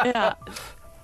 Yeah.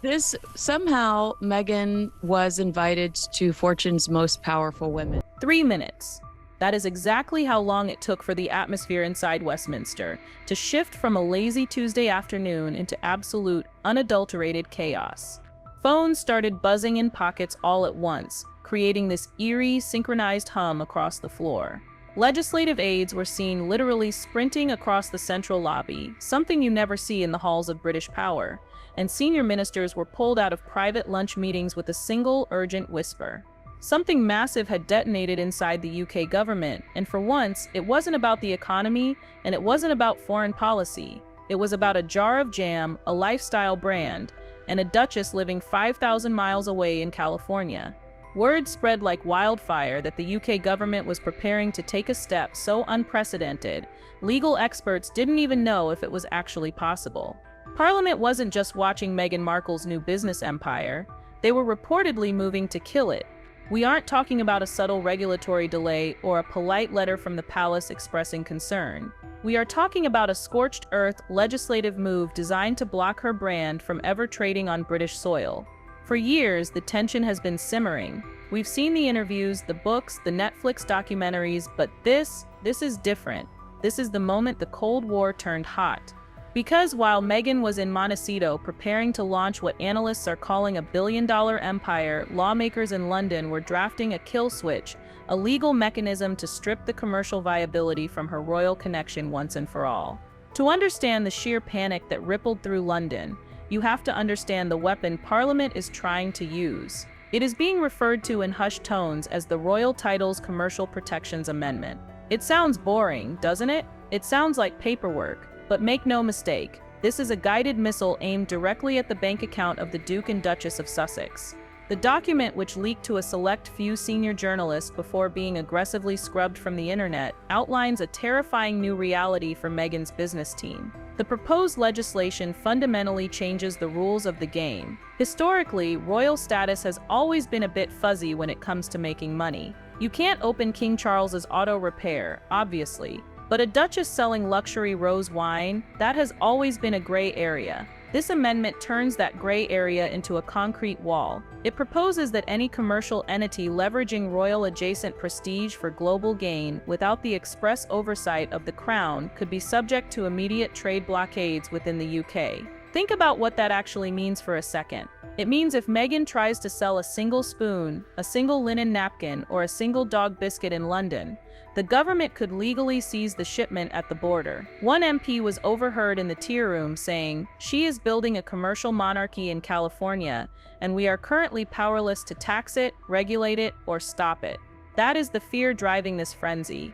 This somehow Meghan was invited to Fortune's most powerful women. 3 minutes. That is exactly how long it took for the atmosphere inside Westminster to shift from a lazy Tuesday afternoon into absolute, unadulterated chaos. Phones started buzzing in pockets all at once, creating this eerie, synchronized hum across the floor. Legislative aides were seen literally sprinting across the central lobby, something you never see in the halls of British power, and senior ministers were pulled out of private lunch meetings with a single urgent whisper. Something massive had detonated inside the UK government, and for once, it wasn't about the economy, and it wasn't about foreign policy. It was about a jar of jam, a lifestyle brand, and a duchess living 5,000 miles away in California. Word spread like wildfire that the UK government was preparing to take a step so unprecedented, legal experts didn't even know if it was actually possible. Parliament wasn't just watching Meghan Markle's new business empire, they were reportedly moving to kill it. We aren't talking about a subtle regulatory delay or a polite letter from the palace expressing concern. We are talking about a scorched earth legislative move designed to block her brand from ever trading on British soil. For years, the tension has been simmering. We've seen the interviews, the books, the Netflix documentaries, but this is different. This is the moment the Cold War turned hot. Because while Meghan was in Montecito preparing to launch what analysts are calling a billion-dollar empire, lawmakers in London were drafting a kill switch, a legal mechanism to strip the commercial viability from her royal connection once and for all. To understand the sheer panic that rippled through London, you have to understand the weapon Parliament is trying to use. It is being referred to in hushed tones as the Royal Titles Commercial Protections Amendment. It sounds boring, doesn't it? It sounds like paperwork. But make no mistake, this is a guided missile aimed directly at the bank account of the Duke and Duchess of Sussex. The document, which leaked to a select few senior journalists before being aggressively scrubbed from the internet, outlines a terrifying new reality for Meghan's business team. The proposed legislation fundamentally changes the rules of the game. Historically, royal status has always been a bit fuzzy when it comes to making money. You can't open King Charles's auto repair, obviously. But a duchess selling luxury rose wine, that has always been a gray area. This amendment turns that gray area into a concrete wall. It proposes that any commercial entity leveraging royal-adjacent prestige for global gain without the express oversight of the Crown could be subject to immediate trade blockades within the UK. Think about what that actually means for a second. It means if Meghan tries to sell a single spoon, a single linen napkin, or a single dog biscuit in London, the government could legally seize the shipment at the border. One MP was overheard in the tea room saying, "She is building a commercial monarchy in California, and we are currently powerless to tax it, regulate it, or stop it." That is the fear driving this frenzy.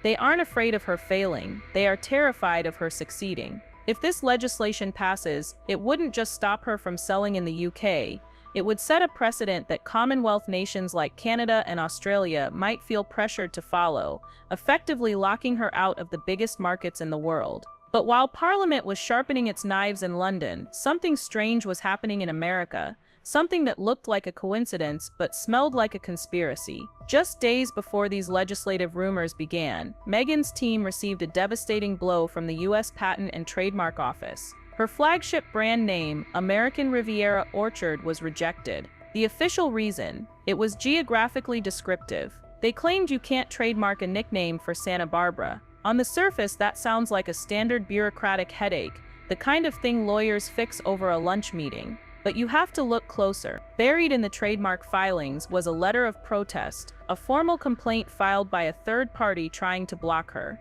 They aren't afraid of her failing, they are terrified of her succeeding. If this legislation passes, it wouldn't just stop her from selling in the UK, it would set a precedent that Commonwealth nations like Canada and Australia might feel pressured to follow, effectively locking her out of the biggest markets in the world. But while Parliament was sharpening its knives in London, something strange was happening in America, something that looked like a coincidence but smelled like a conspiracy. Just days before these legislative rumors began, Meghan's team received a devastating blow from the US Patent and Trademark Office. Her flagship brand name, American Riviera Orchard, was rejected. The official reason? It was geographically descriptive. They claimed you can't trademark a nickname for Santa Barbara. On the surface, that sounds like a standard bureaucratic headache, the kind of thing lawyers fix over a lunch meeting. But you have to look closer. Buried in the trademark filings was a letter of protest, a formal complaint filed by a third party trying to block her.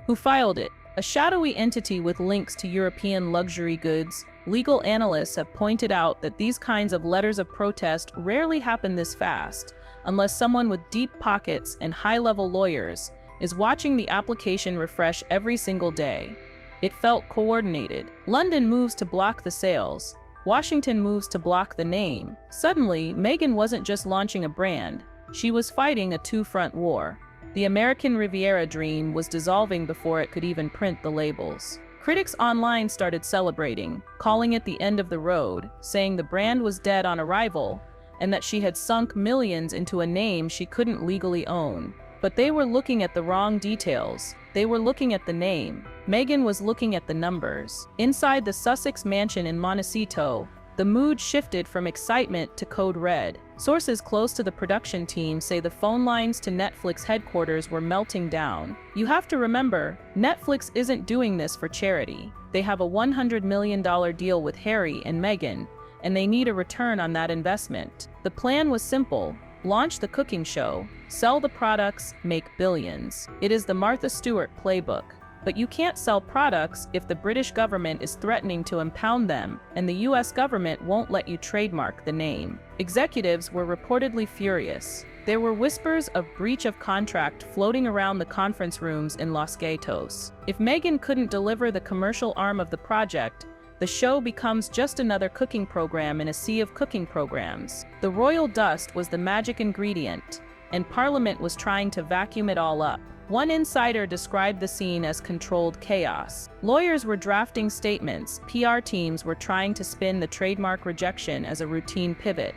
Who filed it? A shadowy entity with links to European luxury goods. Legal analysts have pointed out that these kinds of letters of protest rarely happen this fast, unless someone with deep pockets and high-level lawyers is watching the application refresh every single day. It felt coordinated. London moves to block the sales. Washington moves to block the name. Suddenly, Meghan wasn't just launching a brand, she was fighting a two-front war. The American Riviera dream was dissolving before it could even print the labels. Critics online started celebrating, calling it the end of the road, saying the brand was dead on arrival, and that she had sunk millions into a name she couldn't legally own. But they were looking at the wrong details. They were looking at the name. Meghan was looking at the numbers. Inside the Sussex mansion in Montecito, the mood shifted from excitement to code red. Sources close to the production team say the phone lines to Netflix headquarters were melting down. You have to remember, Netflix isn't doing this for charity. They have a $100 million deal with Harry and Meghan, and they need a return on that investment. The plan was simple: launch the cooking show, sell the products, make billions. It is the Martha Stewart playbook. But you can't sell products if the British government is threatening to impound them, and the US government won't let you trademark the name. Executives were reportedly furious. There were whispers of breach of contract floating around the conference rooms in Los Gatos. If Meghan couldn't deliver the commercial arm of the project, the show becomes just another cooking program in a sea of cooking programs. The royal dust was the magic ingredient, and Parliament was trying to vacuum it all up. One insider described the scene as controlled chaos. Lawyers were drafting statements, PR teams were trying to spin the trademark rejection as a routine pivot,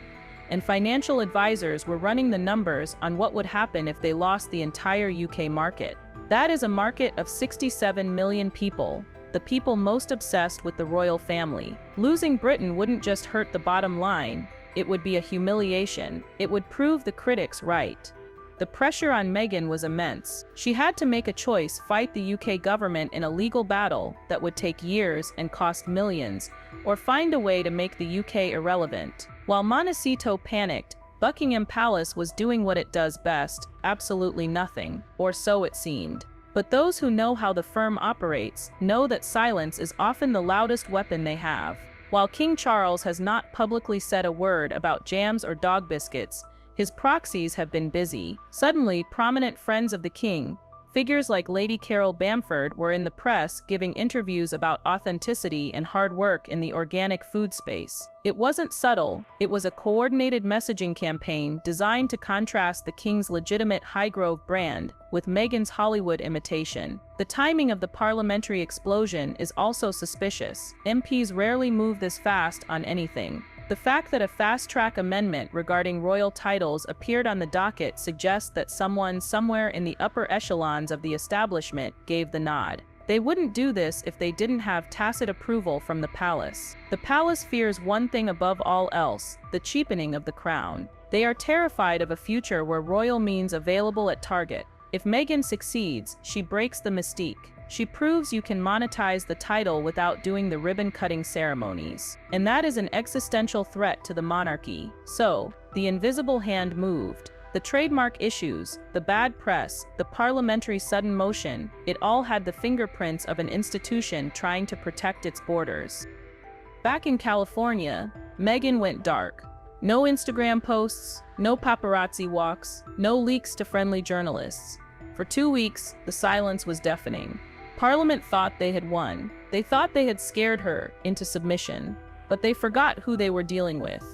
and financial advisors were running the numbers on what would happen if they lost the entire UK market. That is a market of 67 million people, the people most obsessed with the royal family. Losing Britain wouldn't just hurt the bottom line, it would be a humiliation. It would prove the critics right. The pressure on Meghan was immense. She had to make a choice: fight the UK government in a legal battle that would take years and cost millions, or find a way to make the UK irrelevant. While Montecito panicked, Buckingham Palace was doing what it does best: absolutely nothing, or so it seemed. But those who know how the firm operates know that silence is often the loudest weapon they have. While King Charles has not publicly said a word about jams or dog biscuits, his proxies have been busy. Suddenly, prominent friends of the king, figures like Lady Carol Bamford, were in the press giving interviews about authenticity and hard work in the organic food space. It wasn't subtle, it was a coordinated messaging campaign designed to contrast the king's legitimate Highgrove brand with Meghan's Hollywood imitation. The timing of the parliamentary explosion is also suspicious. MPs rarely move this fast on anything. The fact that a fast-track amendment regarding royal titles appeared on the docket suggests that someone somewhere in the upper echelons of the establishment gave the nod. They wouldn't do this if they didn't have tacit approval from the palace. The palace fears one thing above all else: the cheapening of the crown. They are terrified of a future where royal means available at Target. If Meghan succeeds, she breaks the mystique. She proves you can monetize the title without doing the ribbon-cutting ceremonies. And that is an existential threat to the monarchy. So, the invisible hand moved. The trademark issues, the bad press, the parliamentary sudden motion, it all had the fingerprints of an institution trying to protect its borders. Back in California, Meghan went dark. No Instagram posts, no paparazzi walks, no leaks to friendly journalists. For 2 weeks, the silence was deafening. Parliament thought they had won. They thought they had scared her into submission, but they forgot who they were dealing with.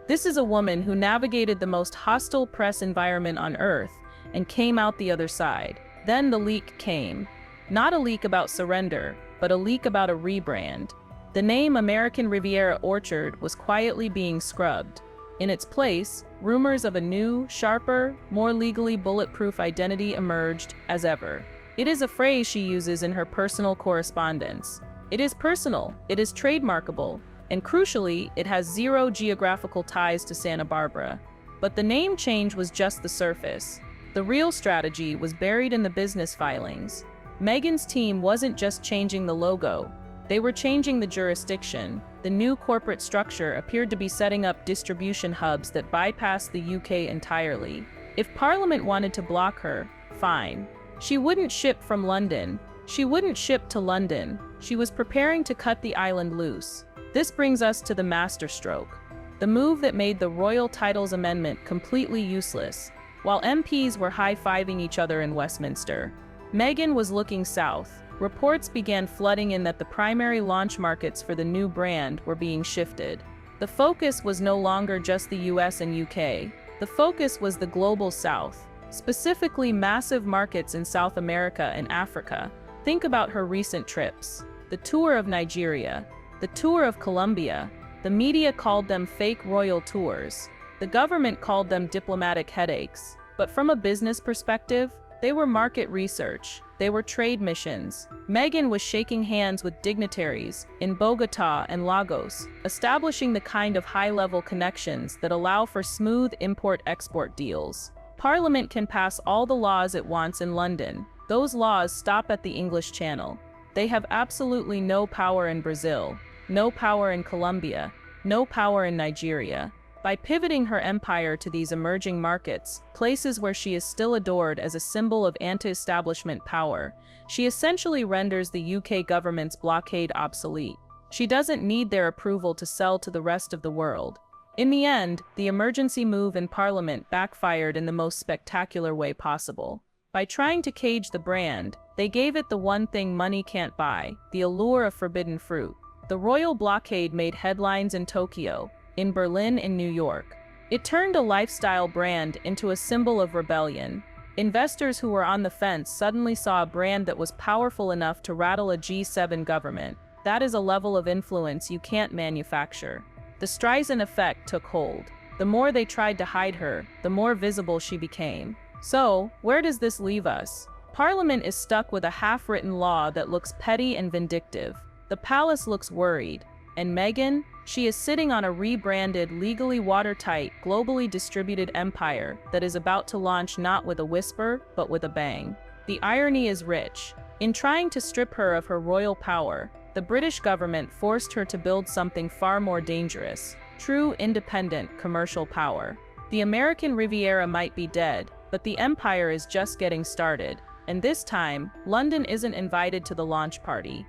This is a woman who navigated the most hostile press environment on earth and came out the other side. Then the leak came. Not a leak about surrender, but a leak about a rebrand. The name American Riviera Orchard was quietly being scrubbed. In its place, rumors of a new, sharper, more legally bulletproof identity emerged as ever. It is a phrase she uses in her personal correspondence. It is personal, it is trademarkable, and crucially, it has zero geographical ties to Santa Barbara. But the name change was just the surface. The real strategy was buried in the business filings. Meghan's team wasn't just changing the logo, they were changing the jurisdiction. The new corporate structure appeared to be setting up distribution hubs that bypassed the UK entirely. If Parliament wanted to block her, fine. She wouldn't ship from London. She wouldn't ship to London. She was preparing to cut the island loose. This brings us to the masterstroke, the move that made the royal titles amendment completely useless. While MPs were high-fiving each other in Westminster, Meghan was looking south. Reports began flooding in that the primary launch markets for the new brand were being shifted. The focus was no longer just the US and UK. The focus was the global south. Specifically massive markets in South America and Africa. Think about her recent trips. The tour of Nigeria, the tour of Colombia. The media called them fake royal tours. The government called them diplomatic headaches. But from a business perspective, They were market research. They were trade missions. Meghan was shaking hands with dignitaries in Bogota and Lagos, establishing the kind of high-level connections that allow for smooth import-export deals. Parliament can pass all the laws it wants in London. Those laws stop at the English Channel. They have absolutely no power in Brazil, no power in Colombia, no power in Nigeria. By pivoting her empire to these emerging markets, places where she is still adored as a symbol of anti-establishment power, she essentially renders the UK government's blockade obsolete. She doesn't need their approval to sell to the rest of the world. In the end, the emergency move in Parliament backfired in the most spectacular way possible. By trying to cage the brand, they gave it the one thing money can't buy, the allure of forbidden fruit. The royal blockade made headlines in Tokyo, in Berlin and New York. It turned a lifestyle brand into a symbol of rebellion. Investors who were on the fence suddenly saw a brand that was powerful enough to rattle a G7 government. That is a level of influence you can't manufacture. The Streisand effect took hold. The more they tried to hide her, the more visible she became. So, where does this leave us? Parliament is stuck with a half-written law that looks petty and vindictive. The palace looks worried. And Meghan? She is sitting on a rebranded, legally watertight, globally distributed empire that is about to launch not with a whisper, but with a bang. The irony is rich. In trying to strip her of her royal power, the British government forced her to build something far more dangerous: true independent commercial power. The American Riviera might be dead, but the empire is just getting started. And this time, London isn't invited to the launch party.